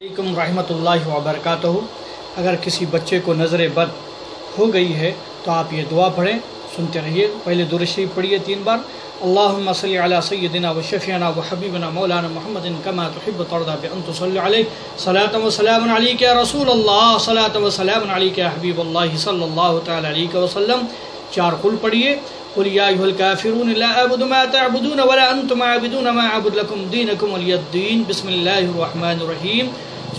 علیکم ورحمۃ اللہ وبرکاتہ۔ اگر کسی بچے کو نظر بد ہو گئی ہے تو آپ یہ دعا پڑھیں، سنتے رہیے۔ پہلے درود شریف پڑھیے 3 بار۔ اللہم صلی علی سیدنا و شفیعنا و حبیبنا مولانا محمد کما تحب ترضى بأن تصلی علیہ صلاۃ و سلام علیک یا رسول اللہ، صلاۃ و سلام علیک یا حبیب اللہ صلی اللہ تعالی علیہ وسلم۔ 4 قل پڑھیے۔ قل یا ایھا الکافرون لا اعبد ما تعبدون ولا انتم عابدون ما اعبد لکم دینکم ولی الدین۔ بسم اللہ الرحمن الرحیم۔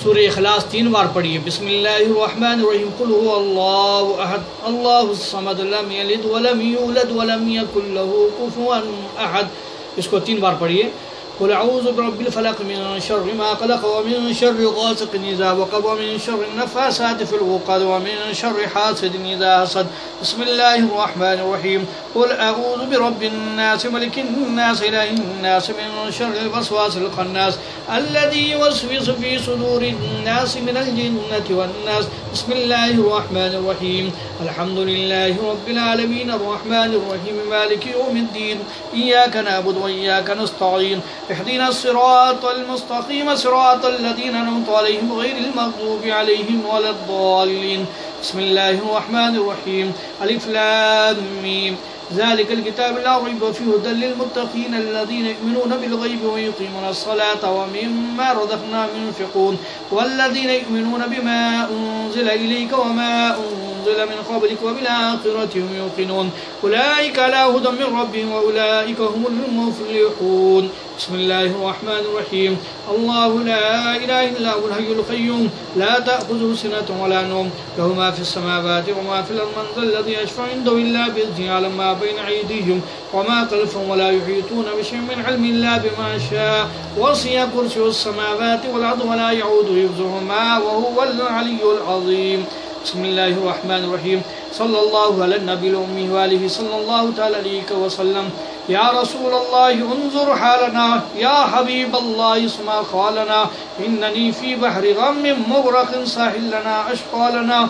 سورہ اخلاص 3 بار پڑھیے۔ بسم اللہ الرحمن الرحیم۔ قل هو اللہ احد اللہ الصمد لم یلد ولم یولد ولم یکن له کفوا احد۔ اس کو 3 بار پڑھیے۔ قل اعوذ برب الفلق من شر ما خلق ومن شر غاسق اذا وقب ومن شر النفاثات في العقد ومن شر حاسد اذا حسد۔ بسم اللہ الرحمن الرحیم۔ قل اعوذ برب الناس ملک الناس الہ الناس من شر الوسواس الخناس الذي يوسوس في صدور الناس من الجنة والناس۔ بسم اللہ الرحمن الرحیم۔ الحمد للہ رب العالمین الرحمن الرحیم مالک یوم الدین ایاک نعبد وایاک نستعین اهدنا الصراط المستقیم صراط الذین انعمت علیہم غیر المغضوب علیہم ولا الضالین۔ بسم اللہ الرحمن الرحیم۔ الف لام میم ذلك الكتاب لا ريب فيه هدى للمتقين الذين يؤمنون بالغيب ويقيمون الصلاة ومما رزقناهم ينفقون والذين يؤمنون بما أنزل إليك وما أنزل من قبلك وبالآخرة هم يوقنون أولئك على هدى من ربهم وأولئك هم المفلحون۔ بسم الله الرحمن الرحيم۔ الله لا إله إلا هو الحي القيوم لا تأخذه سنة ولا نوم له ما في السماوات وما في الأرض من ذا الذي يشفع عنده إلا بإذنه يعلم ما بين أيديهم وما خلفهم ولا يحيطون بشيء من علم إلا بما شاء وسع كرسيه السماوات والأرض ولا يعوده حفظهما وهو العلي العظيم۔ بسم الله الرحمن الرحيم۔ صلى الله على النبي الأمي وآله صلى الله تعالى عليه وسلم۔ یا رسول اللہ انظر حالنا، یا حبیب اللہ اسمع قالنا، اننی فی بحر غم مغرق ساحل لنا اشقى لنا۔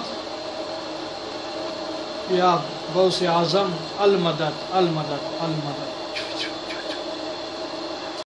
یا غوث اعظم المدد المدد المدد۔